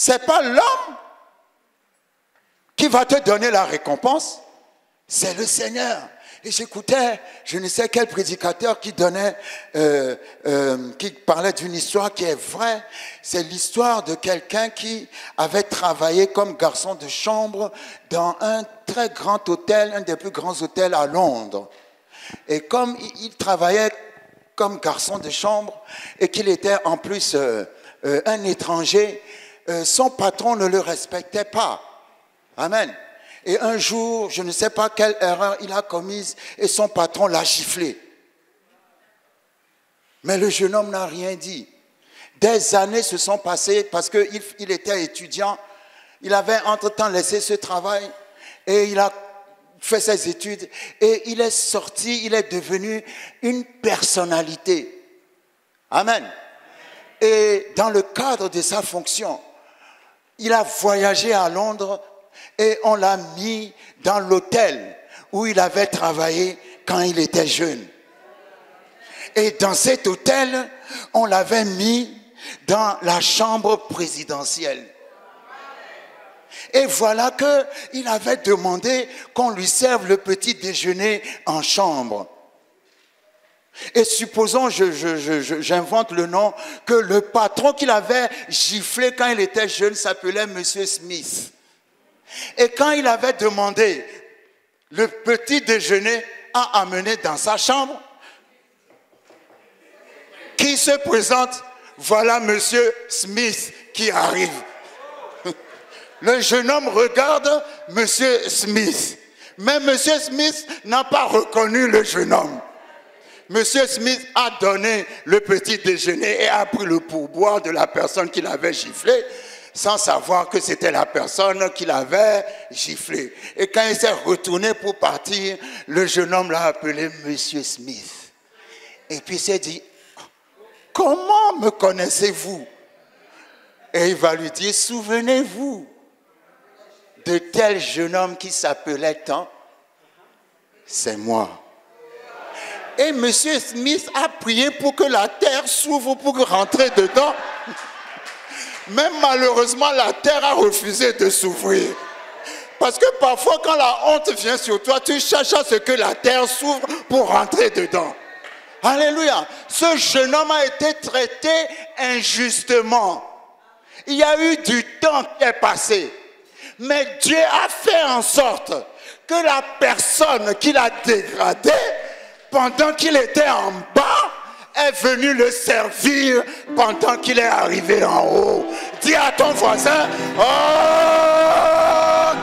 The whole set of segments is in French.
Ce n'est pas l'homme qui va te donner la récompense, c'est le Seigneur. Et j'écoutais, je ne sais quel prédicateur qui parlait d'une histoire qui est vraie. C'est l'histoire de quelqu'un qui avait travaillé comme garçon de chambre dans un très grand hôtel, un des plus grands hôtels à Londres. Et comme il travaillait comme garçon de chambre et qu'il était en plus un étranger, son patron ne le respectait pas. Amen. Et un jour, je ne sais pas quelle erreur il a commise et son patron l'a giflé. Mais le jeune homme n'a rien dit. Des années se sont passées parce qu'il était étudiant. Il avait entre-temps laissé ce travail et il a fait ses études. Et il est sorti, il est devenu une personnalité. Amen. Et dans le cadre de sa fonction, il a voyagé à Londres. Et on l'a mis dans l'hôtel où il avait travaillé quand il était jeune. Et dans cet hôtel, on l'avait mis dans la chambre présidentielle. Et voilà qu'il avait demandé qu'on lui serve le petit déjeuner en chambre. Et supposons, j'invente le nom, que le patron qu'il avait giflé quand il était jeune s'appelait Monsieur Smith. Et quand il avait demandé le petit déjeuner à amener dans sa chambre, qui se présente? Voilà Monsieur Smith qui arrive. Le jeune homme regarde Monsieur Smith. Mais Monsieur Smith n'a pas reconnu le jeune homme. Monsieur Smith a donné le petit déjeuner et a pris le pourboire de la personne qui l'avait giflé, sans savoir que c'était la personne qui l'avait giflé. Et quand il s'est retourné pour partir, le jeune homme l'a appelé Monsieur Smith. Et puis il s'est dit, comment me connaissez-vous? Et il va lui dire, souvenez-vous de tel jeune homme qui s'appelait tant? C'est moi. Et Monsieur Smith a prié pour que la terre s'ouvre pour rentrer dedans. Mais malheureusement, la terre a refusé de s'ouvrir. Parce que parfois, quand la honte vient sur toi, tu cherches à ce que la terre s'ouvre pour rentrer dedans. Alléluia. Ce jeune homme a été traité injustement. Il y a eu du temps qui est passé. Mais Dieu a fait en sorte que la personne qui l'a dégradé, pendant qu'il était en bas, est venu le servir pendant qu'il est arrivé en haut. Dis à ton voisin, oh,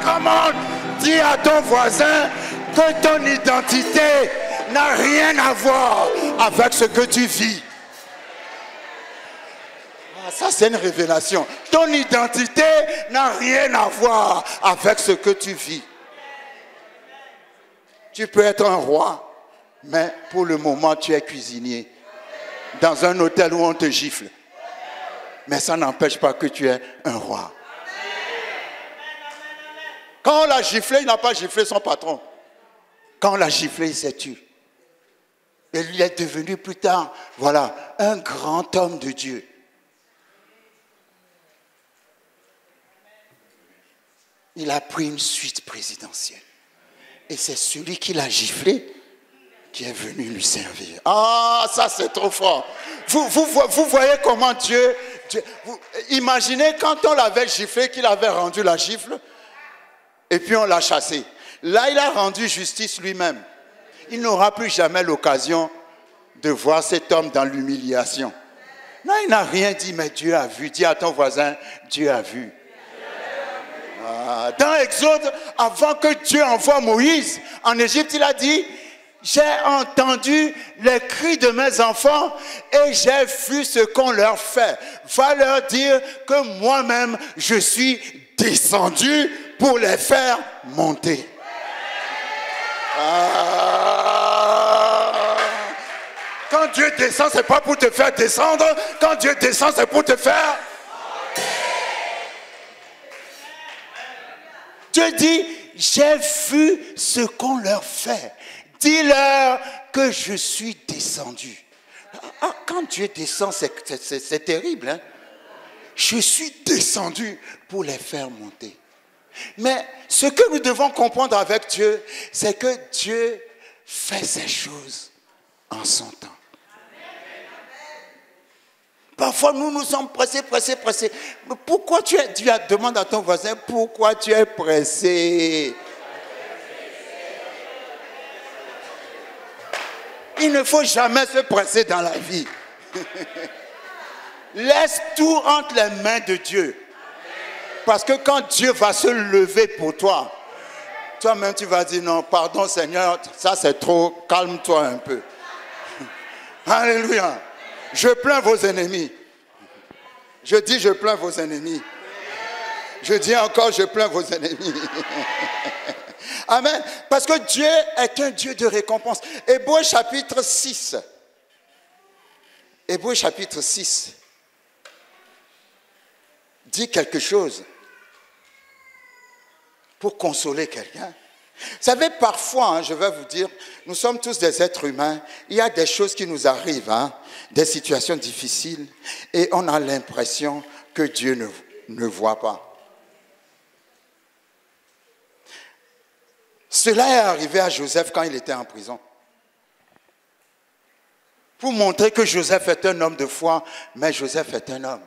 comment? Dis à ton voisin que ton identité n'a rien à voir avec ce que tu vis. Ah, ça, c'est une révélation. Ton identité n'a rien à voir avec ce que tu vis. Tu peux être un roi, mais pour le moment, tu es cuisinier dans un hôtel où on te gifle. Mais ça n'empêche pas que tu es un roi. Quand on l'a giflé, il n'a pas giflé son patron. Quand on l'a giflé, il s'est tué. Et il est devenu plus tard, voilà, un grand homme de Dieu. Il a pris une suite présidentielle. Et c'est celui qui l'a giflé qui est venu lui servir. Ah, ça c'est trop fort. Vous voyez comment Dieu imaginez quand on l'avait giflé, qu'il avait rendu la gifle, et puis on l'a chassé. Là, il a rendu justice lui-même. Il n'aura plus jamais l'occasion de voir cet homme dans l'humiliation. Non, il n'a rien dit, mais Dieu a vu. Dis à ton voisin, Dieu a vu. Dans Exode, avant que Dieu envoie Moïse en Égypte, il a dit, j'ai entendu les cris de mes enfants et j'ai vu ce qu'on leur fait. Va leur dire que moi-même, je suis descendu pour les faire monter. Quand Dieu descend, ce n'est pas pour te faire descendre. Quand Dieu descend, c'est pour te faire... Dieu dit, j'ai vu ce qu'on leur fait. Dis-leur que je suis descendu. Ah, quand Dieu descend, c'est terrible. Hein? Je suis descendu pour les faire monter. Mais ce que nous devons comprendre avec Dieu, c'est que Dieu fait ces choses en son temps. Parfois, nous sommes pressés. Mais pourquoi demande à ton voisin, pourquoi tu es pressé? Il ne faut jamais se presser dans la vie. Laisse tout entre les mains de Dieu. Parce que quand Dieu va se lever pour toi, toi-même tu vas dire non, pardon Seigneur, ça c'est trop, calme-toi un peu. Alléluia. Je plains vos ennemis. Je dis je plains vos ennemis. Je dis encore je plains vos ennemis. Amen. Parce que Dieu est un Dieu de récompense. Hébreux chapitre 6. Hébreux chapitre 6 dit quelque chose pour consoler quelqu'un. Vous savez, parfois, je vais vous dire, nous sommes tous des êtres humains. Il y a des choses qui nous arrivent, des situations difficiles, et on a l'impression que Dieu ne voit pas. Cela est arrivé à Joseph quand il était en prison. Pour montrer que Joseph est un homme de foi, mais Joseph est un homme.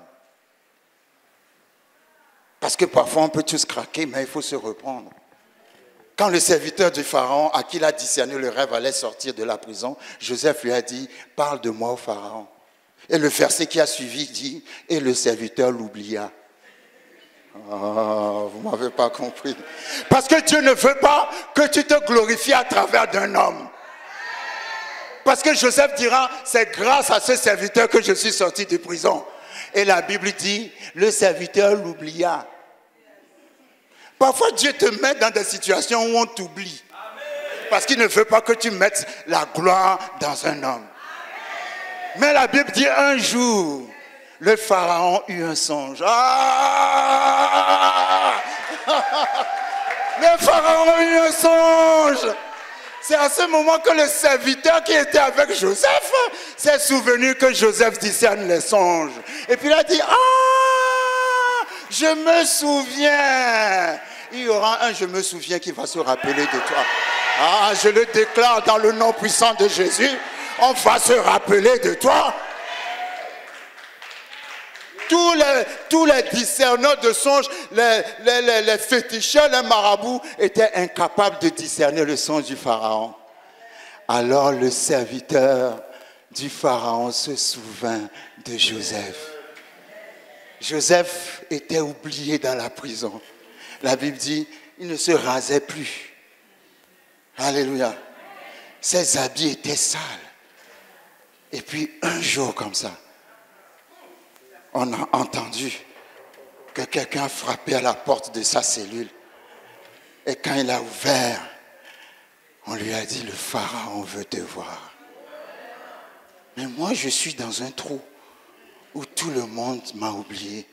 Parce que parfois on peut tous craquer, mais il faut se reprendre. Quand le serviteur du Pharaon, à qui il a discerné le rêve, allait sortir de la prison, Joseph lui a dit, parle de moi au Pharaon. Et le verset qui a suivi dit, et le serviteur l'oublia. Oh, vous ne m'avez pas compris. Parce que Dieu ne veut pas que tu te glorifies à travers d'un homme. Parce que Joseph dira, c'est grâce à ce serviteur que je suis sorti de prison. Et la Bible dit, le serviteur l'oublia. Parfois Dieu te met dans des situations où on t'oublie. Parce qu'il ne veut pas que tu mettes la gloire dans un homme. Mais la Bible dit un jour, le Pharaon eut un songe. Ah! Le Pharaon eut un songe. C'est à ce moment que le serviteur qui était avec Joseph s'est souvenu que Joseph discerne les songes. Et puis il a dit, ah, je me souviens. Il y aura un je me souviens qui va se rappeler de toi. Ah, je le déclare dans le nom puissant de Jésus. On va se rappeler de toi. Tous les discerneurs de songes, les féticheurs, les marabouts étaient incapables de discerner le songe du Pharaon. Alors le serviteur du Pharaon se souvint de Joseph. Joseph était oublié dans la prison. La Bible dit, il ne se rasait plus. Alléluia. Ses habits étaient sales. Et puis un jour comme ça, on a entendu que quelqu'un a frappé à la porte de sa cellule. Et quand il a ouvert, on lui a dit, le Pharaon veut te voir. Mais moi, je suis dans un trou où tout le monde m'a oublié.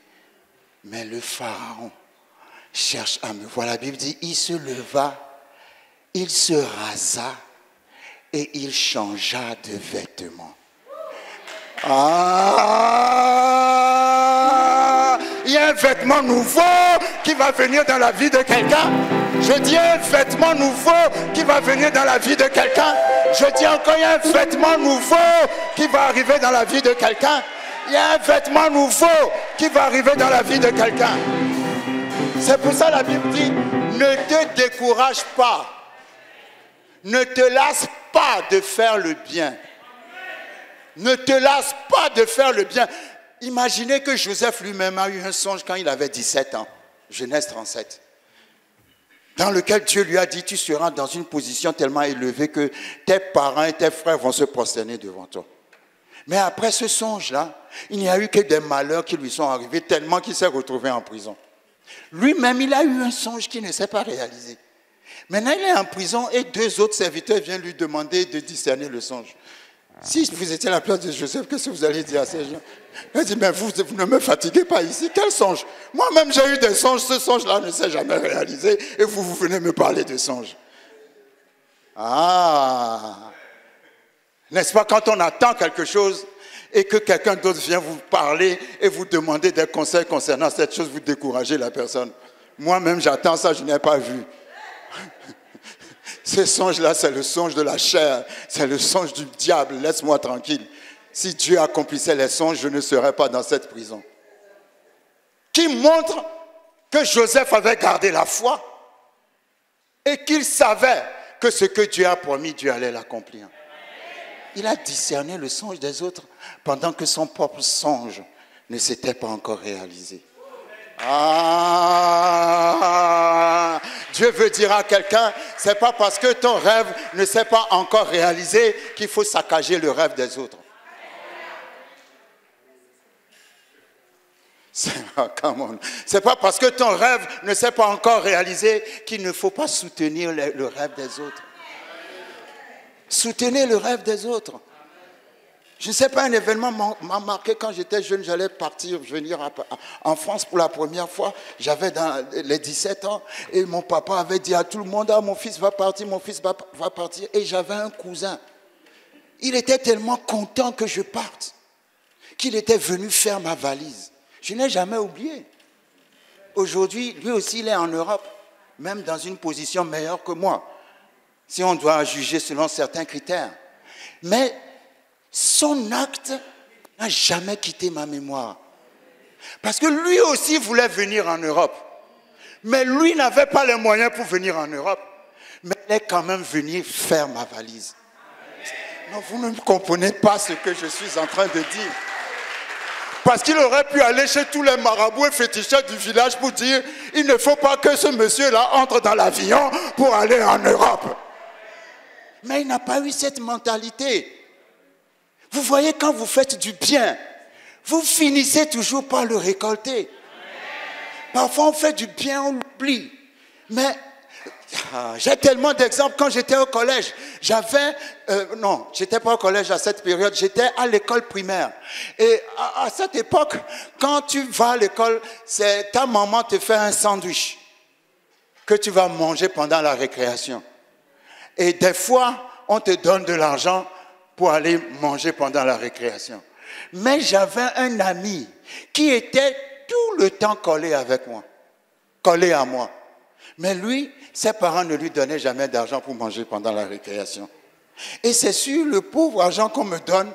Mais le Pharaon cherche à me voir. La Bible dit, il se leva, il se rasa et il changea de vêtements. Ah, il y a un vêtement nouveau qui va venir dans la vie de quelqu'un. Je dis un vêtement nouveau qui va venir dans la vie de quelqu'un. Je dis encore, il y a un vêtement nouveau qui va arriver dans la vie de quelqu'un. Il y a un vêtement nouveau qui va arriver dans la vie de quelqu'un. C'est pour ça la Bible dit, ne te décourage pas. Ne te lasse pas de faire le bien. Ne te lasse pas de faire le bien. Imaginez que Joseph lui-même a eu un songe quand il avait 17 ans. Genèse 37. Dans lequel Dieu lui a dit, tu seras dans une position tellement élevée que tes parents et tes frères vont se prosterner devant toi. Mais après ce songe-là, il n'y a eu que des malheurs qui lui sont arrivés tellement qu'il s'est retrouvé en prison. Lui-même, il a eu un songe qui ne s'est pas réalisé. Maintenant, il est en prison et 2 autres serviteurs viennent lui demander de discerner le songe. Si vous étiez à la place de Joseph, qu'est-ce que vous allez dire à ces gens? Il dit, mais vous ne me fatiguez pas ici. Quel songe? Moi-même, j'ai eu des songes. Ce songe-là ne s'est jamais réalisé. Et vous venez me parler de songes. Ah! N'est-ce pas, quand on attend quelque chose et que quelqu'un d'autre vient vous parler et vous demander des conseils concernant cette chose, vous découragez la personne. Moi-même, j'attends ça, je n'ai pas vu. Ces songes-là, c'est le songe de la chair, c'est le songe du diable, laisse-moi tranquille. Si Dieu accomplissait les songes, je ne serais pas dans cette prison. Qui montre que Joseph avait gardé la foi et qu'il savait que ce que Dieu a promis, Dieu allait l'accomplir. Il a discerné le songe des autres pendant que son propre songe ne s'était pas encore réalisé. Ah, Dieu veut dire à quelqu'un, c'est pas parce que ton rêve ne s'est pas encore réalisé qu'il faut saccager le rêve des autres. C'est pas parce que ton rêve ne s'est pas encore réalisé qu'il ne faut pas soutenir le rêve des autres. Soutenez le rêve des autres. Je ne sais pas, un événement m'a marqué quand j'étais jeune. J'allais venir en France pour la première fois. J'avais dans les 17 ans et mon papa avait dit à tout le monde, ah, mon fils va partir, mon fils va partir. Et j'avais un cousin. Il était tellement content que je parte qu'il était venu faire ma valise. Je n'ai jamais oublié. Aujourd'hui, lui aussi, il est en Europe, même dans une position meilleure que moi, si on doit juger selon certains critères. Mais son acte n'a jamais quitté ma mémoire. Parce que lui aussi voulait venir en Europe. Mais lui n'avait pas les moyens pour venir en Europe. Mais il est quand même venu faire ma valise. Non, vous ne comprenez pas ce que je suis en train de dire. Parce qu'il aurait pu aller chez tous les marabouts et féticheurs du village pour dire « Il ne faut pas que ce monsieur-là entre dans l'avion pour aller en Europe. » Mais il n'a pas eu cette mentalité. Vous voyez, quand vous faites du bien, vous finissez toujours par le récolter. Parfois, on fait du bien, on l'oublie. Mais j'ai tellement d'exemples. Quand j'étais au collège, non, j'étais pas au collège à cette période, j'étais à l'école primaire. Et à cette époque, quand tu vas à l'école, ta maman te fait un sandwich que tu vas manger pendant la récréation. Et des fois, on te donne de l'argent pour aller manger pendant la récréation. Mais j'avais un ami qui était tout le temps collé avec moi, collé à moi. Mais lui, ses parents ne lui donnaient jamais d'argent pour manger pendant la récréation. Et c'est sur le pauvre argent qu'on me donne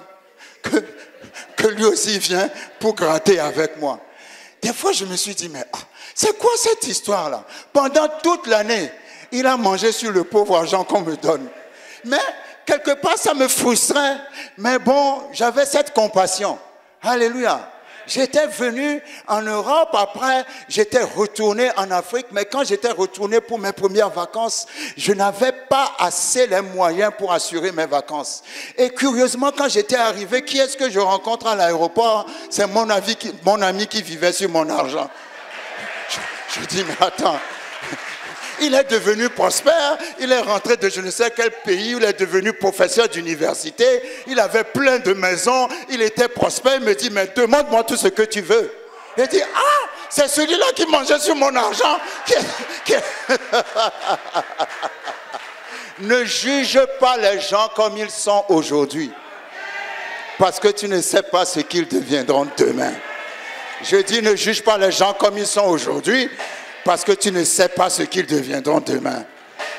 que lui aussi vient pour gratter avec moi. Des fois, je me suis dit, mais c'est quoi cette histoire-là? Pendant toute l'année, il a mangé sur le pauvre argent qu'on me donne. Mais quelque part, ça me frustrait. Mais bon, j'avais cette compassion. Alléluia. J'étais venu en Europe, après j'étais retourné en Afrique, mais quand j'étais retourné pour mes premières vacances, je n'avais pas assez les moyens pour assurer mes vacances. Et curieusement, quand j'étais arrivé, qui est-ce que je rencontre à l'aéroport? C'est mon ami qui vivait sur mon argent. Je dis, mais attends, il est devenu prospère, il est rentré de je ne sais quel pays, il est devenu professeur d'université, il avait plein de maisons, il était prospère, il me dit, mais demande-moi tout ce que tu veux. Il dit, ah, c'est celui-là qui mangeait sur mon argent. Ne juge pas les gens comme ils sont aujourd'hui, parce que tu ne sais pas ce qu'ils deviendront demain. Je dis, ne juge pas les gens comme ils sont aujourd'hui, parce que tu ne sais pas ce qu'ils deviendront demain.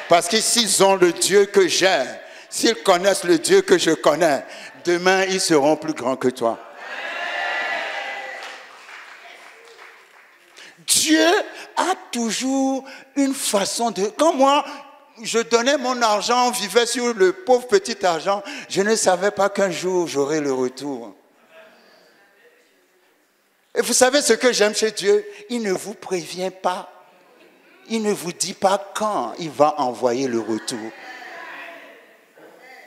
Parce que s'ils ont le Dieu que j'ai, s'ils connaissent le Dieu que je connais, demain, ils seront plus grands que toi. Dieu a toujours une façon de... Quand moi, je donnais mon argent, on vivait sur le pauvre petit argent, je ne savais pas qu'un jour, j'aurais le retour. Et vous savez ce que j'aime chez Dieu? Il ne vous prévient pas. Il ne vous dit pas quand il va envoyer le retour.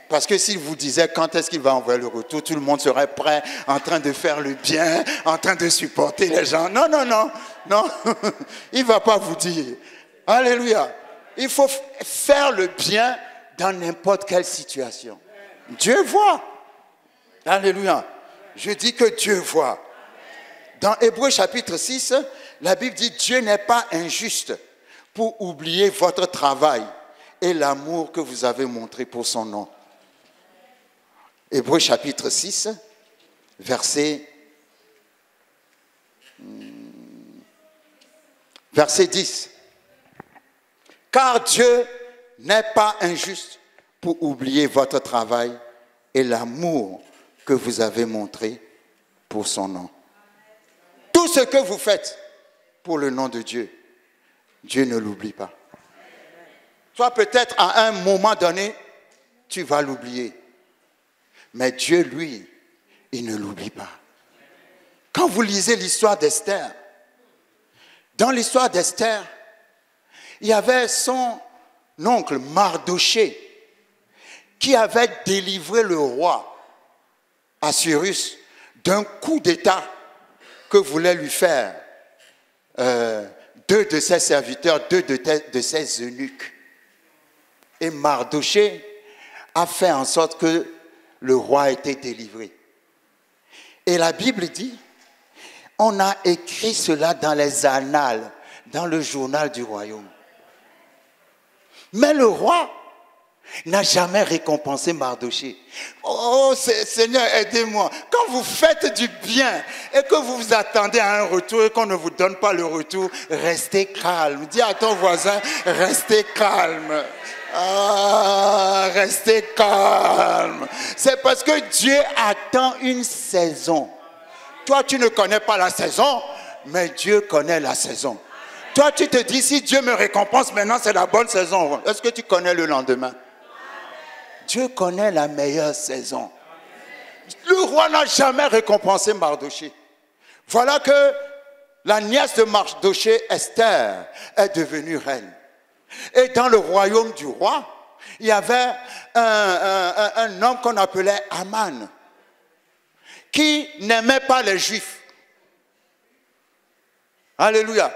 Parce que s'il vous disait quand est-ce qu'il va envoyer le retour, tout le monde serait prêt, en train de faire le bien, en train de supporter les gens. Non, non, non, non. Il ne va pas vous dire. Alléluia. Il faut faire le bien dans n'importe quelle situation. Dieu voit. Alléluia. Je dis que Dieu voit. Dans Hébreux chapitre 6, la Bible dit « Dieu n'est pas injuste pour oublier votre travail et l'amour que vous avez montré pour son nom. » Hébreux chapitre 6, verset 10. Car Dieu n'est pas injuste pour oublier votre travail et l'amour que vous avez montré pour son nom. Tout ce que vous faites pour le nom de Dieu, Dieu ne l'oublie pas. Toi, peut-être à un moment donné, tu vas l'oublier. Mais Dieu, lui, il ne l'oublie pas. Quand vous lisez l'histoire d'Esther, dans l'histoire d'Esther, il y avait son oncle Mardoché qui avait délivré le roi Assuérus d'un coup d'État que voulaient lui faire deux de ses serviteurs, deux de ses eunuques. Et Mardoché a fait en sorte que le roi était délivré. Et la Bible dit, on a écrit cela dans les annales, dans le journal du royaume. Mais le roi n'a jamais récompensé Mardoché. Oh Seigneur, aidez-moi. Quand vous faites du bien et que vous vous attendez à un retour et qu'on ne vous donne pas le retour, restez calme. Dis à ton voisin, restez calme. Ah, restez calme. C'est parce que Dieu attend une saison. Toi, tu ne connais pas la saison, mais Dieu connaît la saison. Toi, tu te dis, si Dieu me récompense maintenant, c'est la bonne saison. Est-ce que tu connais le lendemain? Dieu connaît la meilleure saison. Le roi n'a jamais récompensé Mardoché. Voilà que la nièce de Mardoché, Esther, est devenue reine. Et dans le royaume du roi, il y avait un homme qu'on appelait Aman, qui n'aimait pas les Juifs. Alléluia.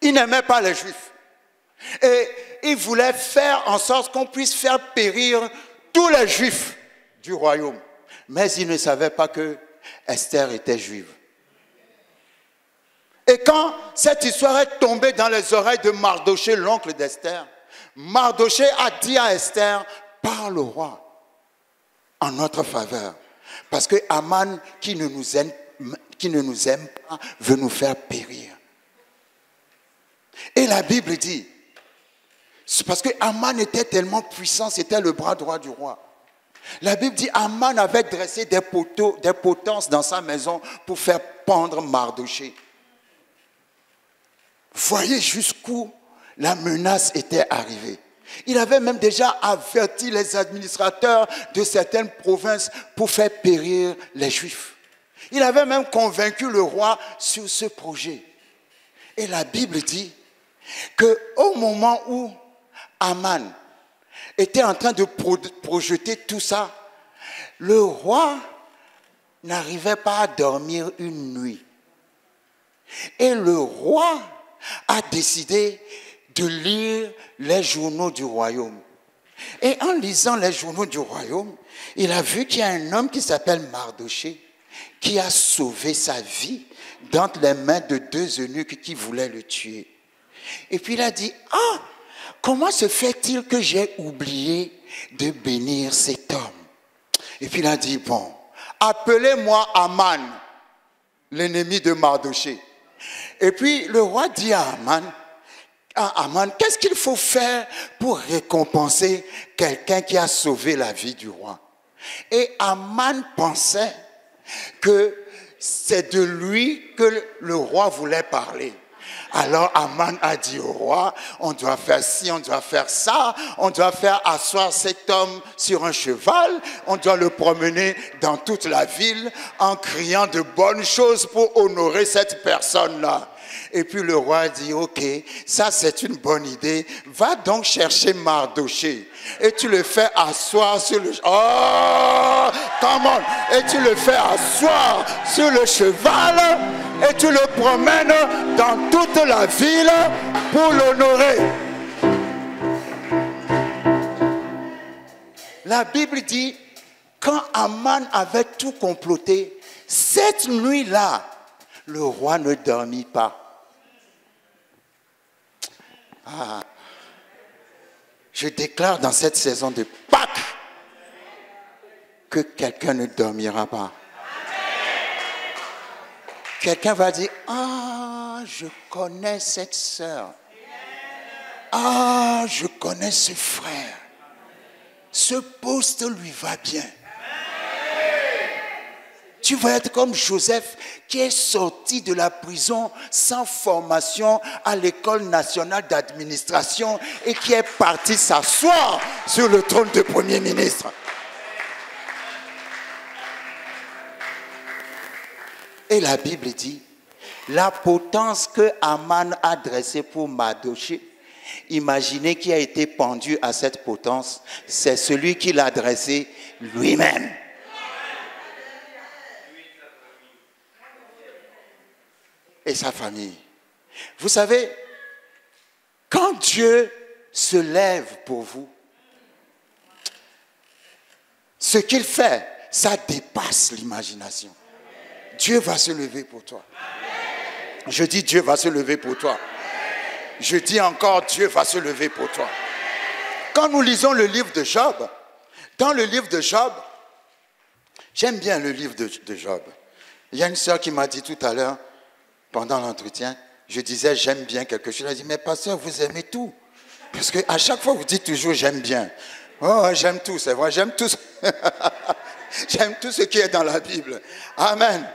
Il n'aimait pas les Juifs. Et il voulait faire en sorte qu'on puisse faire périr tous les Juifs du royaume. Mais il ne savait pas que Esther était juive. Et quand cette histoire est tombée dans les oreilles de Mardoché, l'oncle d'Esther, Mardoché a dit à Esther, parle au roi en notre faveur. Parce que Aman, qui ne nous aime pas, veut nous faire périr. Et la Bible dit, c'est parce que Aman était tellement puissant, c'était le bras droit du roi. La Bible dit, Aman avait dressé des potences dans sa maison pour faire pendre Mardoché. Voyez jusqu'où la menace était arrivée. Il avait même déjà averti les administrateurs de certaines provinces pour faire périr les Juifs. Il avait même convaincu le roi sur ce projet. Et la Bible dit qu'au moment où Aman était en train de projeter tout ça, le roi n'arrivait pas à dormir une nuit. Et le roi a décidé de lire les journaux du royaume. Et en lisant les journaux du royaume, il a vu qu'il y a un homme qui s'appelle Mardoché qui a sauvé sa vie d'entre les mains de deux eunuques qui voulaient le tuer. Et puis il a dit, ah, comment se fait-il que j'ai oublié de bénir cet homme? Et puis il a dit, bon, appelez-moi Aman, l'ennemi de Mardoché. Et puis le roi dit à Aman, qu'est-ce qu'il faut faire pour récompenser quelqu'un qui a sauvé la vie du roi? Et Aman pensait que c'est de lui que le roi voulait parler. Alors Aman a dit au roi, on doit faire ci, on doit faire ça, on doit faire asseoir cet homme sur un cheval, on doit le promener dans toute la ville en criant de bonnes choses pour honorer cette personne-là. Et puis le roi a dit, ok, ça c'est une bonne idée, va donc chercher Mardoché et tu le fais asseoir sur le... Oh, come on! Et tu le fais asseoir sur le cheval et tu le promènes dans toute la ville pour l'honorer. La Bible dit, quand Aman avait tout comploté, cette nuit-là, le roi ne dormit pas. Ah, je déclare dans cette saison de Pâques que quelqu'un ne dormira pas. Quelqu'un va dire, ah, je connais cette sœur. Ah, je connais ce frère. Ce poste lui va bien. Tu vas être comme Joseph qui est sorti de la prison sans formation à l'école nationale d'administration et qui est parti s'asseoir sur le trône de Premier ministre. Et la Bible dit, la potence que Aman a dressée pour Mardochée, imaginez qui a été pendu à cette potence, c'est celui qui l'a dressé lui-même. Et sa famille. Vous savez, quand Dieu se lève pour vous, ce qu'il fait, ça dépasse l'imagination. Dieu va se lever pour toi. Je dis Dieu va se lever pour toi. Je dis encore Dieu va se lever pour toi. Quand nous lisons le livre de Job, dans le livre de Job, j'aime bien le livre de Job. Il y a une sœur qui m'a dit tout à l'heure, pendant l'entretien, je disais j'aime bien quelque chose. Elle a dit mais pasteur, vous aimez tout. Parce qu'à chaque fois vous dites toujours j'aime bien. Oh, j'aime tout, c'est vrai, j'aime tout. J'aime tout ce qui est dans la Bible. Amen.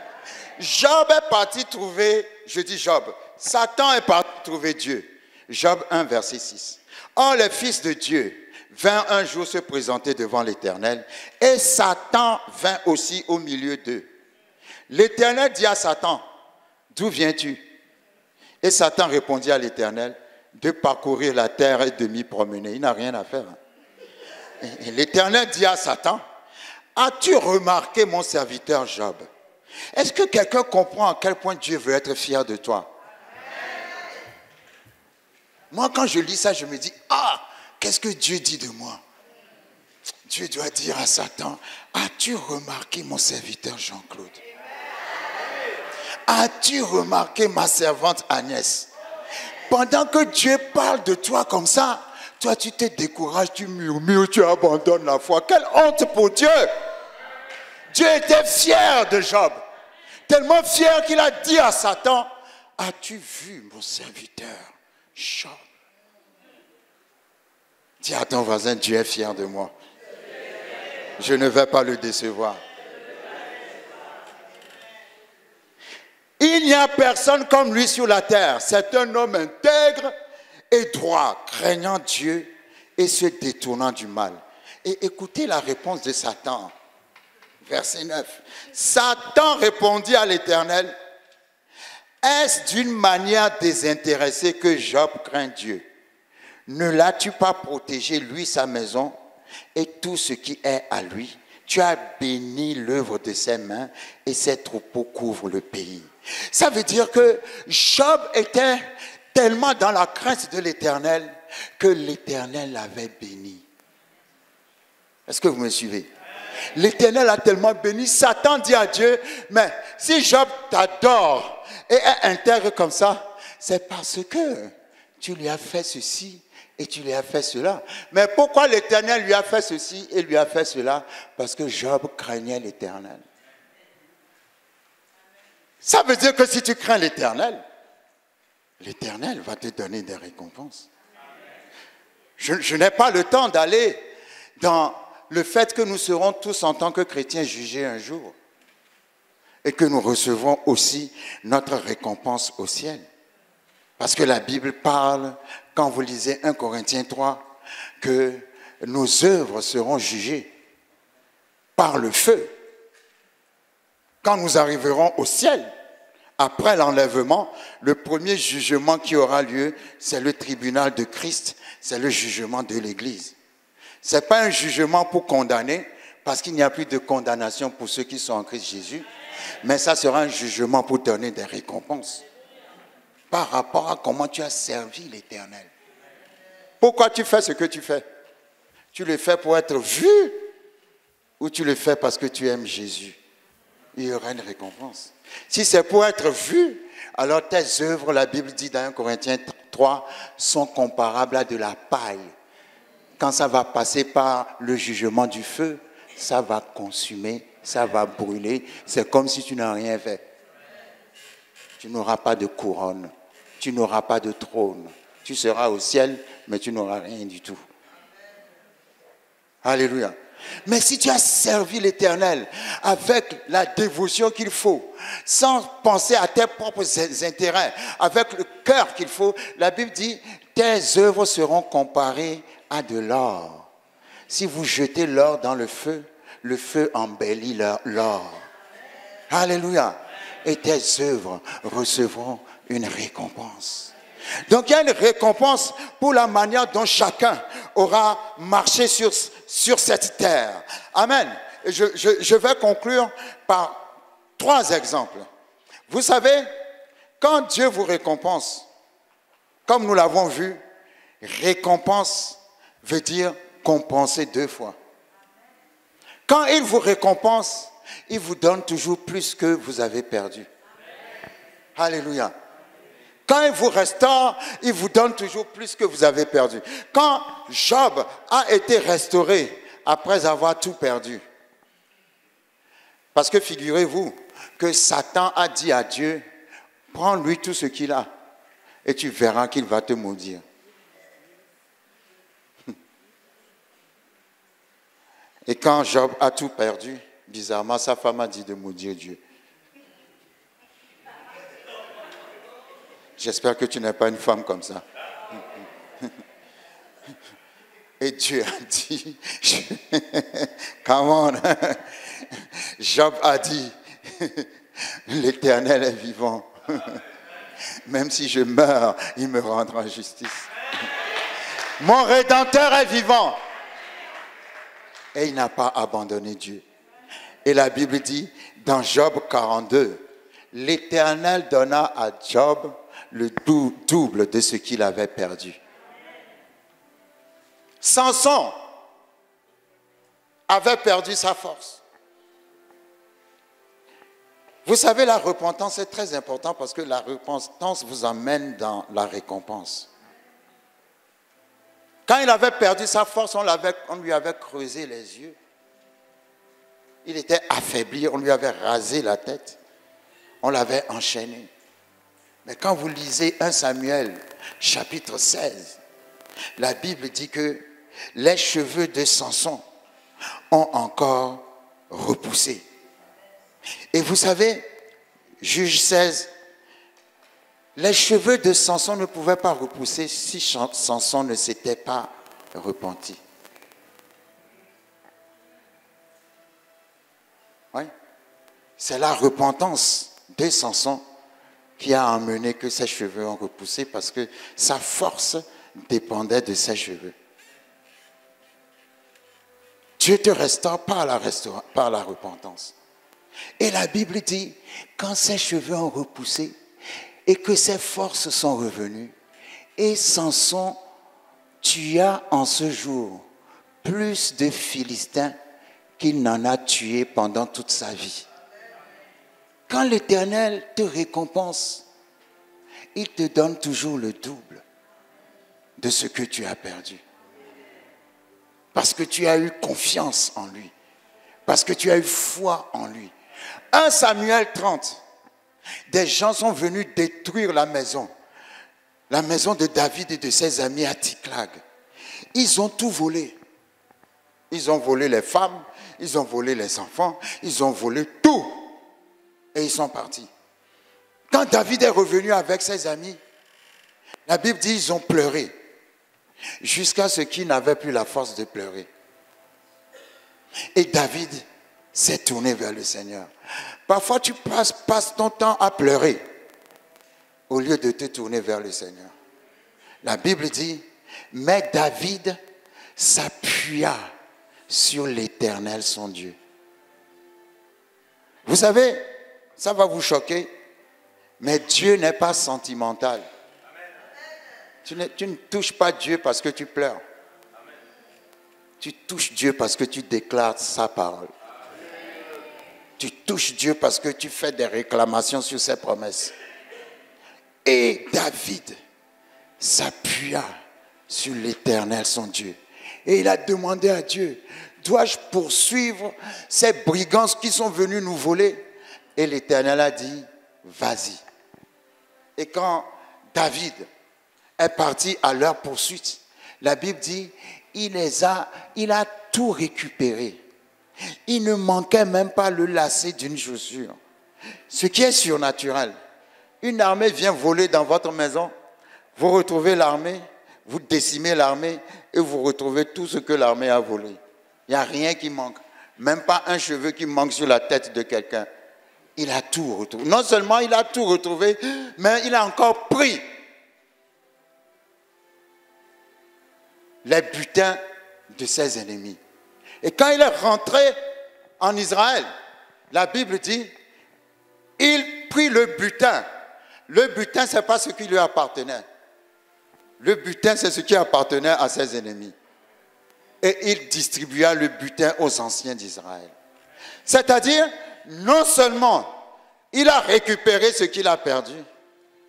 Job est parti trouver, je dis Job, Satan est parti trouver Dieu. Job 1, verset 6. Or, les fils de Dieu vinrent un jour se présenter devant l'Éternel, et Satan vint aussi au milieu d'eux. L'Éternel dit à Satan, d'où viens-tu? Et Satan répondit à l'Éternel, de parcourir la terre et de m'y promener. Il n'a rien à faire. Et l'Éternel dit à Satan, as-tu remarqué mon serviteur Job? Est-ce que quelqu'un comprend à quel point Dieu veut être fier de toi? Moi, quand je lis ça, je me dis, ah, qu'est-ce que Dieu dit de moi? Dieu doit dire à Satan, as-tu remarqué mon serviteur Jean-Claude? As-tu remarqué ma servante Agnès? Pendant que Dieu parle de toi comme ça, toi tu te décourages, tu murmures, tu abandonnes la foi. Quelle honte pour Dieu! Dieu était fier de Job. Tellement fier qu'il a dit à Satan, as-tu vu mon serviteur Job? Dis à ton voisin, Dieu est fier de moi. Je ne vais pas le décevoir. Il n'y a personne comme lui sur la terre. C'est un homme intègre et droit, craignant Dieu et se détournant du mal. Et écoutez la réponse de Satan. Verset 9. Satan répondit à l'Éternel, est-ce d'une manière désintéressée que Job craint Dieu? Ne l'as-tu pas protégé, lui, sa maison, et tout ce qui est à lui? Tu as béni l'œuvre de ses mains, et ses troupeaux couvrent le pays. Ça veut dire que Job était tellement dans la crainte de l'Éternel que l'Éternel l'avait béni. Est-ce que vous me suivez? L'Éternel a tellement béni, Satan dit à Dieu, mais si Job t'adore et est intègre comme ça, c'est parce que tu lui as fait ceci et tu lui as fait cela. Mais pourquoi l'Éternel lui a fait ceci et lui a fait cela? Parce que Job craignait l'Éternel. Ça veut dire que si tu crains l'Éternel, l'Éternel va te donner des récompenses. Je n'ai pas le temps d'aller dans le fait que nous serons tous en tant que chrétiens jugés un jour et que nous recevrons aussi notre récompense au ciel. Parce que la Bible parle, quand vous lisez 1 Corinthiens 3, que nos œuvres seront jugées par le feu. Quand nous arriverons au ciel, après l'enlèvement, le premier jugement qui aura lieu, c'est le tribunal de Christ, c'est le jugement de l'Église. Ce n'est pas un jugement pour condamner, parce qu'il n'y a plus de condamnation pour ceux qui sont en Christ Jésus, mais ça sera un jugement pour donner des récompenses par rapport à comment tu as servi l'Éternel. Pourquoi tu fais ce que tu fais? Tu le fais pour être vu ou tu le fais parce que tu aimes Jésus? Il y aura une récompense. Si c'est pour être vu, alors tes œuvres, la Bible dit dans 1 Corinthiens 3, sont comparables à de la paille. Quand ça va passer par le jugement du feu, ça va consumer, ça va brûler. C'est comme si tu n'as rien fait. Tu n'auras pas de couronne, tu n'auras pas de trône. Tu seras au ciel, mais tu n'auras rien du tout. Alléluia. Mais si tu as servi l'Éternel avec la dévotion qu'il faut, sans penser à tes propres intérêts, avec le cœur qu'il faut, la Bible dit, tes œuvres seront comparées à de l'or. Si vous jetez l'or dans le feu embellit l'or. Alléluia. Et tes œuvres recevront une récompense. Donc il y a une récompense pour la manière dont chacun aura marché sur cette terre. Amen. Je vais conclure par 3 exemples. Vous savez, quand Dieu vous récompense, comme nous l'avons vu, récompense veut dire compenser 2 fois. Quand il vous récompense, il vous donne toujours plus que vous avez perdu. Alléluia. Quand il vous restaure, il vous donne toujours plus que vous avez perdu. Quand Job a été restauré après avoir tout perdu, parce que figurez-vous que Satan a dit à Dieu, prends-lui tout ce qu'il a et tu verras qu'il va te maudire. Et quand Job a tout perdu, bizarrement, sa femme a dit de maudire Dieu. J'espère que tu n'es pas une femme comme ça. Et Dieu a dit, come on, Job a dit, l'Éternel est vivant. Même si je meurs, il me rendra justice. Mon Rédempteur est vivant. Et il n'a pas abandonné Dieu. Et la Bible dit, dans Job 42, l'Éternel donna à Job le double de ce qu'il avait perdu. Samson avait perdu sa force. Vous savez, la repentance est très importante parce que la repentance vous amène dans la récompense. Quand il avait perdu sa force, on lui avait creusé les yeux. Il était affaibli, on lui avait rasé la tête. On l'avait enchaîné. Mais quand vous lisez 1 Samuel, chapitre 16, la Bible dit que les cheveux de Samson ont encore repoussé. Et vous savez, Juge 16, les cheveux de Samson ne pouvaient pas repousser si Samson ne s'était pas repenti. Oui. C'est la repentance de Samson qui a amené que ses cheveux ont repoussé parce que sa force dépendait de ses cheveux. Dieu te restaure par la repentance. Et la Bible dit, quand ses cheveux ont repoussé et que ses forces sont revenues, et Samson tua en ce jour plus de Philistins qu'il n'en a tué pendant toute sa vie. Quand l'Éternel te récompense, il te donne toujours le double de ce que tu as perdu. Parce que tu as eu confiance en lui. Parce que tu as eu foi en lui. 1 Samuel 30, des gens sont venus détruire la maison de David et de ses amis à Tsiklag. Ils ont tout volé. Ils ont volé les femmes, ils ont volé les enfants, ils ont volé tout. Et ils sont partis. Quand David est revenu avec ses amis, la Bible dit qu'ils ont pleuré. Jusqu'à ce qu'ils n'avaient plus la force de pleurer. Et David s'est tourné vers le Seigneur. Parfois tu passes ton temps à pleurer au lieu de te tourner vers le Seigneur. La Bible dit, mais David s'appuya sur l'Éternel son Dieu. Vous savez, ça va vous choquer, mais Dieu n'est pas sentimental. Tu ne touches pas Dieu parce que tu pleures. Tu touches Dieu parce que tu déclares sa parole. Tu touches Dieu parce que tu fais des réclamations sur ses promesses. Et David s'appuya sur l'Éternel son Dieu. Et il a demandé à Dieu, dois-je poursuivre ces brigands qui sont venus nous voler? Et l'Éternel a dit, vas-y. Et quand David est parti à leur poursuite, la Bible dit, il a tout récupéré. Il ne manquait même pas le lacet d'une chaussure. Ce qui est surnaturel. Une armée vient voler dans votre maison, vous retrouvez l'armée, vous décimez l'armée et vous retrouvez tout ce que l'armée a volé. Il n'y a rien qui manque. Même pas un cheveu qui manque sur la tête de quelqu'un. Il a tout retrouvé. Non seulement il a tout retrouvé, mais il a encore pris les butins de ses ennemis. Et quand il est rentré en Israël, la Bible dit, il prit le butin. Le butin, ce n'est pas ce qui lui appartenait. Le butin, c'est ce qui appartenait à ses ennemis. Et il distribua le butin aux anciens d'Israël. C'est-à-dire, non seulement il a récupéré ce qu'il a perdu,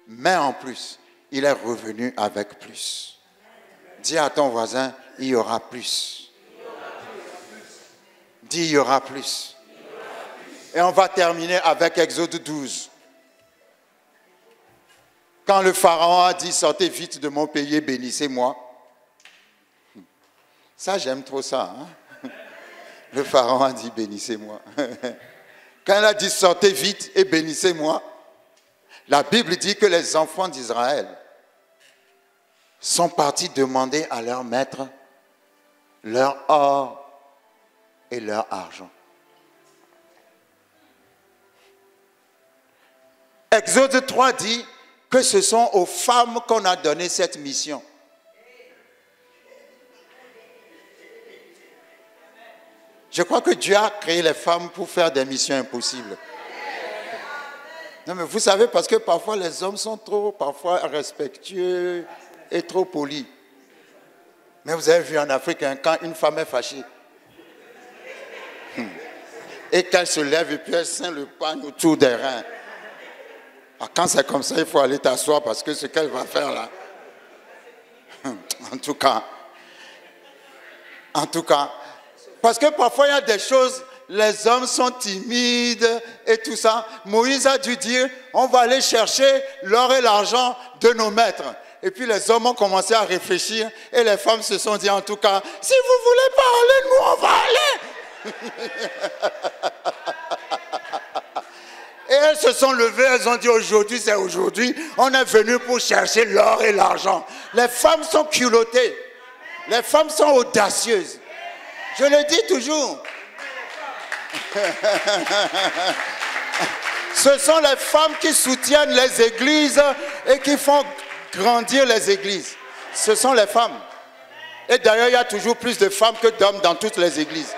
mais en plus, il est revenu avec plus. Dis à ton voisin, il y aura plus. Dis, il y aura plus. Et on va terminer avec Exode 12. Quand le Pharaon a dit, sortez vite de mon pays et bénissez-moi. Ça, j'aime trop ça. Hein? Le Pharaon a dit, bénissez-moi. Quand il a dit, sortez vite et bénissez-moi, la Bible dit que les enfants d'Israël sont partis demander à leur maître leur or et leur argent. Exode 3 dit que ce sont aux femmes qu'on a donné cette mission. Je crois que Dieu a créé les femmes pour faire des missions impossibles. Non, mais vous savez, parce que parfois les hommes sont parfois respectueux et trop polis. Mais vous avez vu en Afrique, hein, quand une femme est fâchée, et qu'elle se lève et puis elle ceint le pagne autour des reins. Ah, quand c'est comme ça, il faut aller t'asseoir parce que ce qu'elle va faire là. En tout cas, parce que parfois il y a des choses, les hommes sont timides et tout ça. Moïse a dû dire, on va aller chercher l'or et l'argent de nos maîtres. Et puis les hommes ont commencé à réfléchir et les femmes se sont dit en tout cas, si vous voulez pas aller, nous on va aller. Et elles se sont levées, elles ont dit aujourd'hui, c'est aujourd'hui, on est venu pour chercher l'or et l'argent. Les femmes sont culottées, les femmes sont audacieuses. Je le dis toujours. Ce sont les femmes qui soutiennent les églises et qui font grandir les églises. Ce sont les femmes. Et d'ailleurs, il y a toujours plus de femmes que d'hommes dans toutes les églises.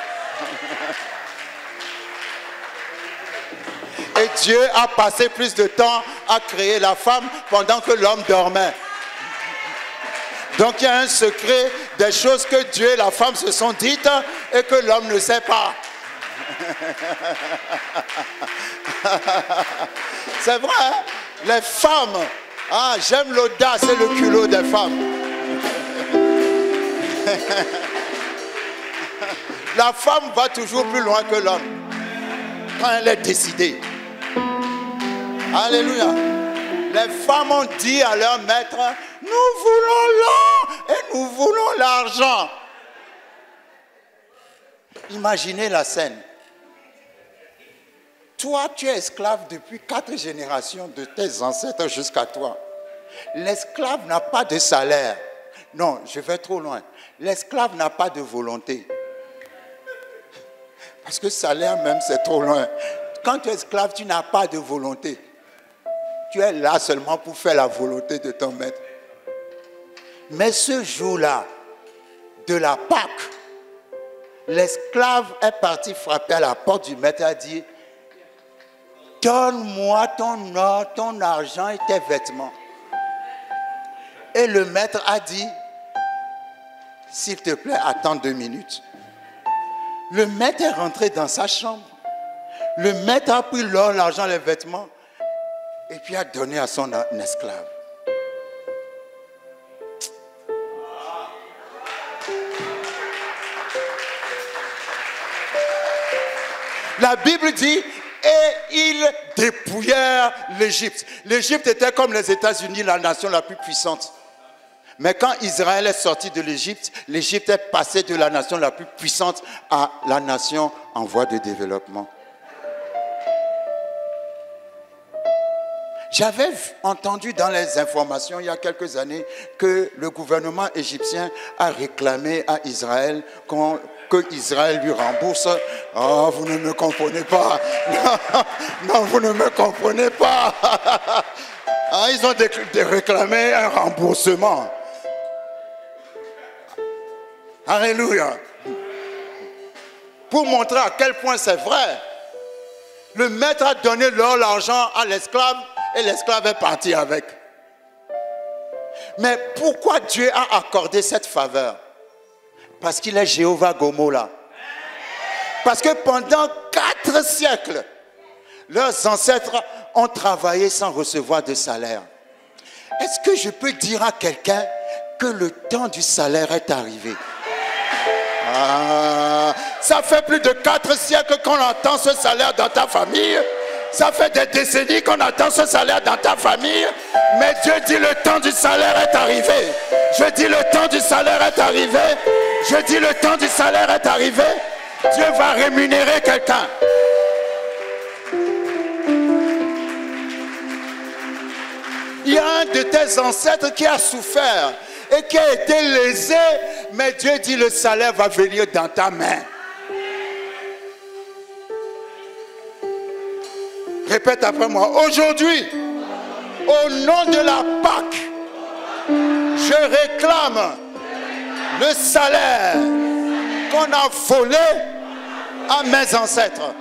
Et Dieu a passé plus de temps à créer la femme pendant que l'homme dormait. Donc il y a un secret des choses que Dieu et la femme se sont dites et que l'homme ne sait pas. C'est vrai, hein? Les femmes, j'aime l'audace et le culot des femmes. La femme va toujours plus loin que l'homme quand elle est décidée. Alléluia. Les femmes ont dit à leur maître, nous voulons l'or et nous voulons l'argent. Imaginez la scène. Toi, tu es esclave depuis 4 générations de tes ancêtres jusqu'à toi. L'esclave n'a pas de salaire. Non, je vais trop loin. L'esclave n'a pas de volonté. Parce que salaire même, c'est trop loin. Quand tu es esclave, tu n'as pas de volonté. Tu es là seulement pour faire la volonté de ton maître. Mais ce jour-là, de la Pâque, l'esclave est parti frapper à la porte du maître et a dit, donne-moi ton or, ton argent et tes vêtements. Et le maître a dit, s'il te plaît, attends 2 minutes. Le maître est rentré dans sa chambre. Le maître a pris l'or, l'argent, les vêtements et puis a donné à son esclave. La Bible dit, et ils dépouillèrent l'Égypte. L'Égypte était comme les États-Unis, la nation la plus puissante. Mais quand Israël est sorti de l'Égypte, l'Égypte est passée de la nation la plus puissante à la nation en voie de développement. J'avais entendu dans les informations il y a quelques années que le gouvernement égyptien a réclamé à Israël que Israël lui rembourse. Oh, vous ne me comprenez pas. Non, vous ne me comprenez pas. Ils ont réclamé un remboursement. Alléluia. Pour montrer à quel point c'est vrai. Le maître a donné l'argent à l'esclave et l'esclave est parti avec. Mais pourquoi Dieu a accordé cette faveur? Parce qu'il est Jéhovah Gomola. Parce que pendant 4 siècles, leurs ancêtres ont travaillé sans recevoir de salaire. Est-ce que je peux dire à quelqu'un que le temps du salaire est arrivé? Ça fait plus de 4 siècles qu'on entend ce salaire dans ta famille. Ça fait des décennies qu'on attend ce salaire dans ta famille. Mais Dieu dit le temps du salaire est arrivé. Je dis le temps du salaire est arrivé. Je dis le temps du salaire est arrivé. Dieu va rémunérer quelqu'un. Il y a un de tes ancêtres qui a souffert et qui a été lésé, mais Dieu dit le salaire va venir dans ta main. Répète après moi. Aujourd'hui, au nom de la Pâque, je réclame le salaire qu'on a volé à mes ancêtres.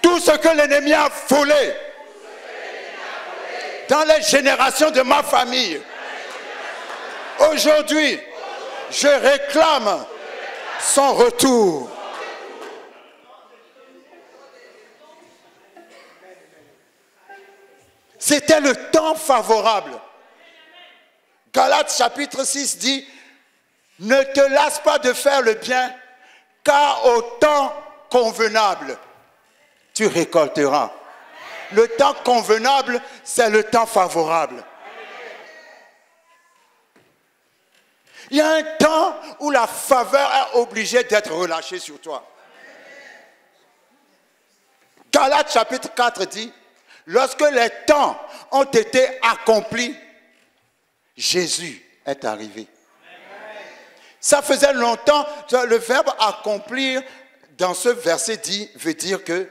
Tout ce que l'ennemi a volé dans les générations de ma famille, aujourd'hui, je réclame son retour. C'était le temps favorable. Galates chapitre 6 dit, ne te lasse pas de faire le bien, car au temps convenable, tu récolteras. Le temps convenable, c'est le temps favorable. Il y a un temps où la faveur est obligée d'être relâchée sur toi. Galates chapitre 4 dit, lorsque les temps ont été accomplis, Jésus est arrivé. Ça faisait longtemps, le verbe accomplir dans ce verset veut dire que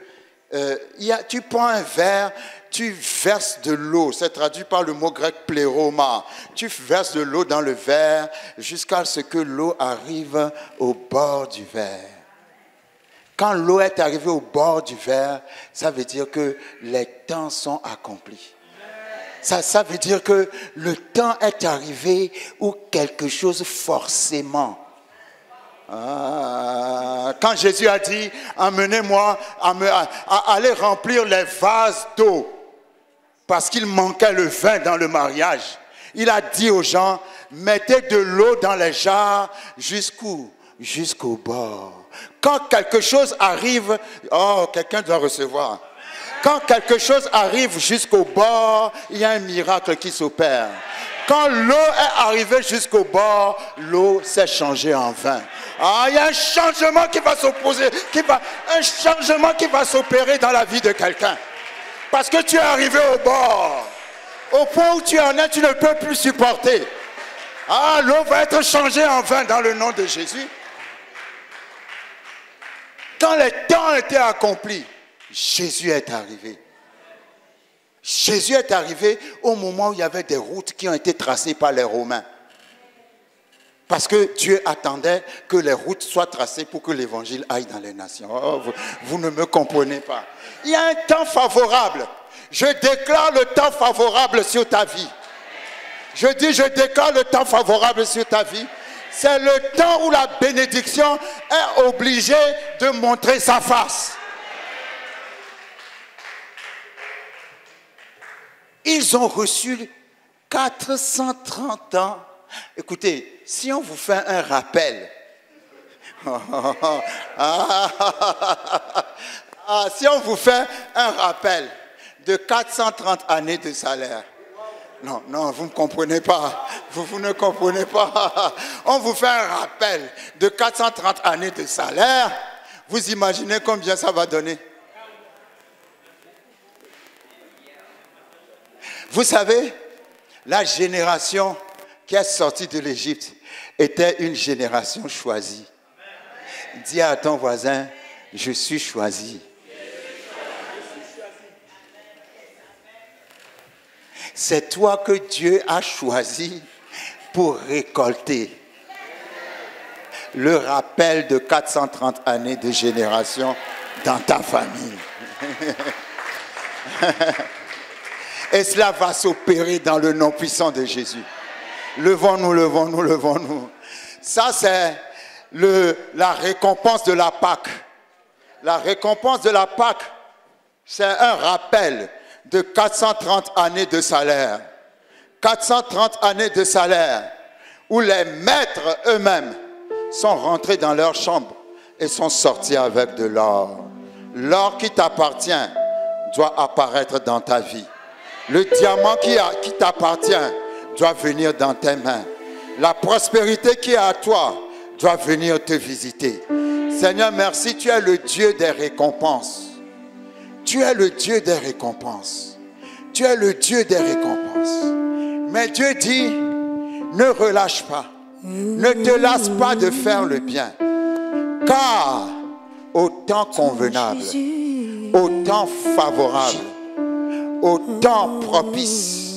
tu prends un verre, tu verses de l'eau, c'est traduit par le mot grec pléroma. Tu verses de l'eau dans le verre jusqu'à ce que l'eau arrive au bord du verre. Quand l'eau est arrivée au bord du verre, ça veut dire que les temps sont accomplis. Ça veut dire que le temps est arrivé où quelque chose forcément. Quand Jésus a dit, amenez-moi à aller remplir les vases d'eau, parce qu'il manquait le vin dans le mariage, il a dit aux gens, mettez de l'eau dans les jarres jusqu'au bord. Quand quelque chose arrive, quelqu'un doit recevoir. Quand quelque chose arrive jusqu'au bord, il y a un miracle qui s'opère. Quand l'eau est arrivée jusqu'au bord, l'eau s'est changée en vin. Il y a un changement qui va s'opposer, un changement qui va s'opérer dans la vie de quelqu'un. Parce que tu es arrivé au bord. Au point où tu en es, tu ne peux plus supporter. L'eau va être changée en vin dans le nom de Jésus. Quand les temps étaient accomplis, Jésus est arrivé. Jésus est arrivé au moment où il y avait des routes qui ont été tracées par les Romains. Parce que Dieu attendait que les routes soient tracées pour que l'évangile aille dans les nations. Vous ne me comprenez pas. Il y a un temps favorable. Je déclare le temps favorable sur ta vie. Je déclare le temps favorable sur ta vie. C'est le temps où la bénédiction est obligée de montrer sa face. Ils ont reçu 430 ans. Écoutez, si on vous fait un rappel Si on vous fait un rappel de 430 années de salaire. Non, vous ne comprenez pas. Vous ne comprenez pas. On vous fait un rappel de 430 années de salaire. Vous imaginez combien ça va donner? Vous savez, la génération qui est sortie de l'Égypte était une génération choisie. Dis à ton voisin, je suis choisi. C'est toi que Dieu a choisi pour récolter le rappel de 430 années de génération dans ta famille. Et cela va s'opérer dans le nom puissant de Jésus. Levons-nous, levons-nous, levons-nous. Ça, c'est la récompense de la Pâque. La récompense de la Pâque, c'est un rappel de 430 années de salaire. 430 années de salaire où les maîtres eux-mêmes sont rentrés dans leur chambre et sont sortis avec de l'or. L'or qui t'appartient doit apparaître dans ta vie. Le diamant qui t'appartient doit venir dans tes mains. La prospérité qui est à toi doit venir te visiter. Seigneur, merci, tu es le Dieu des récompenses. Tu es le Dieu des récompenses. Tu es le Dieu des récompenses. Mais Dieu dit, ne relâche pas. Ne te lasse pas de faire le bien. Car au temps convenable, au temps favorable, au temps propice,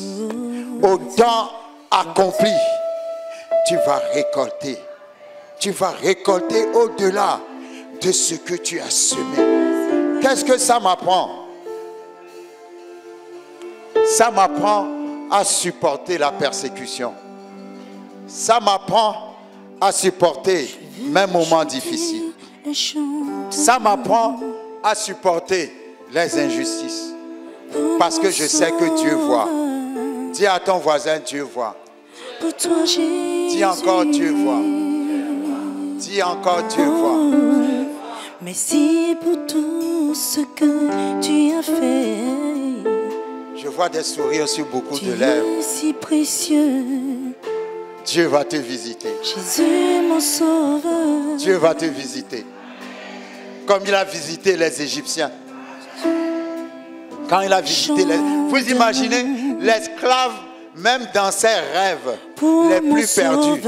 au temps accompli, tu vas récolter. Tu vas récolter au-delà de ce que tu as semé. Qu'est-ce que ça m'apprend? Ça m'apprend à supporter la persécution. Ça m'apprend à supporter mes moments difficiles. Ça m'apprend à supporter les injustices. Parce que je sais que Dieu voit. Dis à ton voisin, Dieu voit. Dis encore, Dieu voit. Dis encore, Dieu voit. Merci pour tout ce que tu as fait. Je vois des sourires sur beaucoup de lèvres. Tu es si précieux. Dieu va te visiter. Jésus, mon sauveur. Dieu va te visiter. Comme il a visité les Égyptiens. Quand il a visité les... Vous imaginez, l'esclave, même dans ses rêves les plus perdus,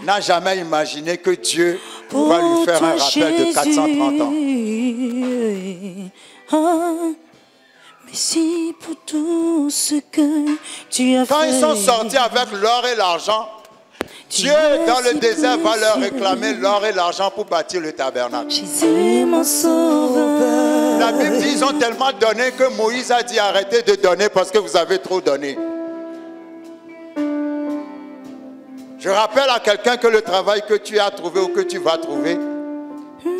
n'a jamais imaginé que Dieu va lui faire un rappel de 430 ans. Merci pour tout ce que tu as fait. Quand ils sont sortis avec l'or et l'argent, Dieu dans le désert va leur réclamer l'or et l'argent pour bâtir le tabernacle. Jésus, mon sauveur. La Bible dit qu'ils ont tellement donné que Moïse a dit arrêtez de donner parce que vous avez trop donné. Je rappelle à quelqu'un que le travail que tu as trouvé ou que tu vas trouver,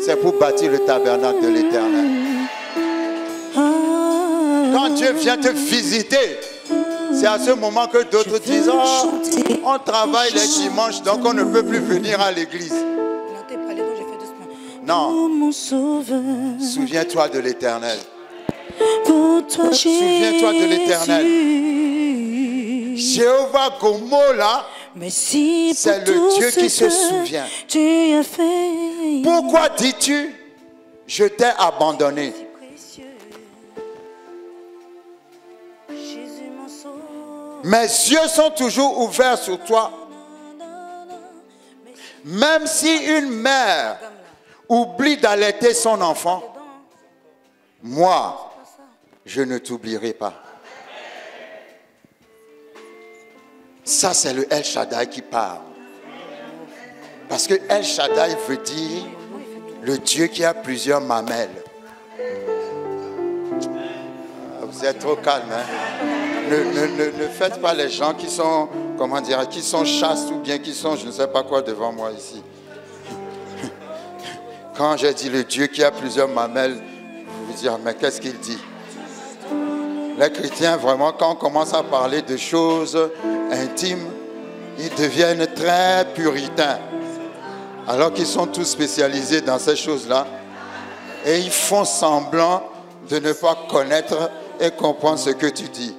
c'est pour bâtir le tabernacle de l'Éternel. Quand Dieu vient te visiter, c'est à ce moment que d'autres disent oh, on travaille les dimanches donc on ne peut plus venir à l'église. Non, souviens-toi de l'Éternel. Souviens-toi de l'Éternel. Jéhovah Gomola, c'est le Dieu qui se souvient. Pourquoi dis-tu je t'ai abandonné? Mes yeux sont toujours ouverts sur toi. Même si une mère oublie d'allaiter son enfant, moi, je ne t'oublierai pas. Ça, c'est le El Shaddai qui parle. Parce que El Shaddai veut dire le Dieu qui a plusieurs mamelles. Vous êtes trop calme, hein? Ne faites pas les gens qui sont, comment dire, qui sont chastes ou bien qui sont, je ne sais pas quoi devant moi ici. Quand j'ai dit le Dieu qui a plusieurs mamelles, vous vous dites, mais qu'est-ce qu'il dit? Les chrétiens, vraiment, quand on commence à parler de choses intimes, ils deviennent très puritains. Alors qu'ils sont tous spécialisés dans ces choses-là. Et ils font semblant de ne pas connaître et comprendre ce que tu dis.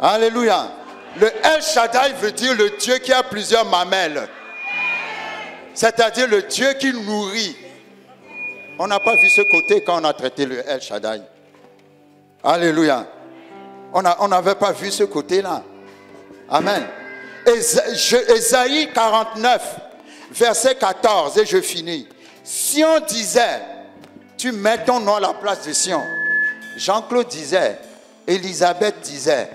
Alléluia. Le El Shaddai veut dire le Dieu qui a plusieurs mamelles. C'est-à-dire le Dieu qui nourrit. On n'a pas vu ce côté quand on a traité le El Shaddai. Alléluia. On n'avait pas vu ce côté-là. Amen. Ésaïe 49, verset 14, et je finis. Sion disait, tu mets ton nom à la place de Sion. Jean-Claude disait, Elisabeth disait,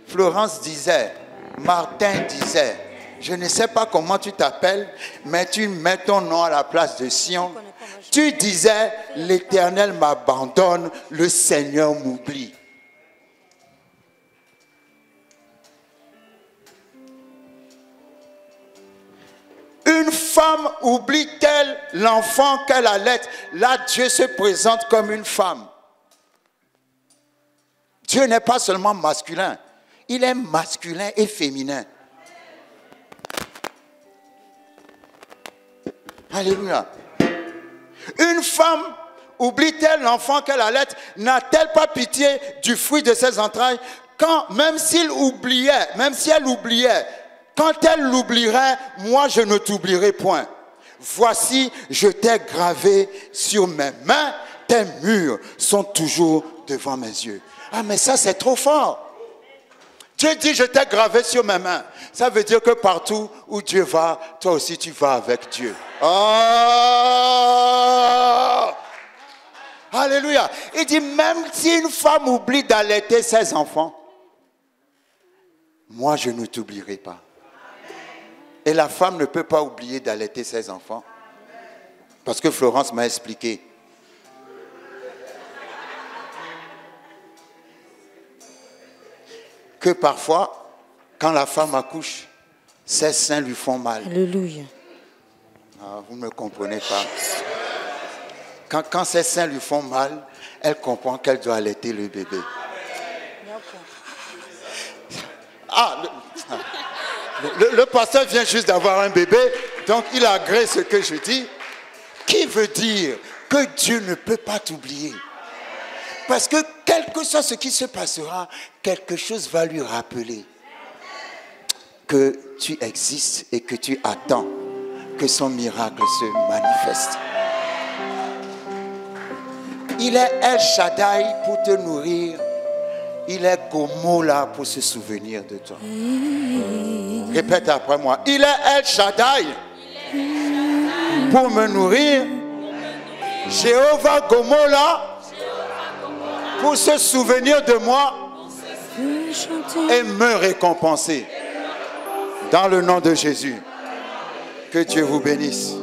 Florence disait, Martin disait, je ne sais pas comment tu t'appelles, mais tu mets ton nom à la place de Sion. Tu disais, l'Éternel m'abandonne, le Seigneur m'oublie. Une femme oublie-t-elle l'enfant qu'elle allait? Là, Dieu se présente comme une femme. Dieu n'est pas seulement masculin, il est masculin et féminin. Alléluia. Une femme oublie-t-elle l'enfant qu'elle allait? N'a-t-elle pas pitié du fruit de ses entrailles? Quand, même si elle oubliait, quand elle l'oublierait, moi je ne t'oublierai point. Voici, je t'ai gravé sur mes mains, tes murs sont toujours devant mes yeux. Ah mais ça c'est trop fort. Dieu dit je t'ai gravé sur mes mains. Ça veut dire que partout où Dieu va, toi aussi tu vas avec Dieu. Oh! Alléluia. Il dit même si une femme oublie d'allaiter ses enfants, moi je ne t'oublierai pas. Et la femme ne peut pas oublier d'allaiter ses enfants. Parce que Florence m'a expliqué. Que parfois, quand la femme accouche, ses seins lui font mal. Alléluia. Ah, vous ne me comprenez pas. Quand ses seins lui font mal, elle comprend qu'elle doit allaiter le bébé. Ah, le pasteur vient juste d'avoir un bébé, donc il agrée ce que je dis. Qui veut dire que Dieu ne peut pas t'oublier? Parce que quel que soit ce qui se passera, quelque chose va lui rappeler que tu existes et que tu attends que son miracle se manifeste. Il est El Shaddai pour te nourrir. Il est Gomola pour se souvenir de toi. Répète après moi. Il est El Shaddai pour me nourrir. Jéhovah Gomola pour se souvenir de moi et me récompenser. Dans le nom de Jésus. Que Dieu vous bénisse.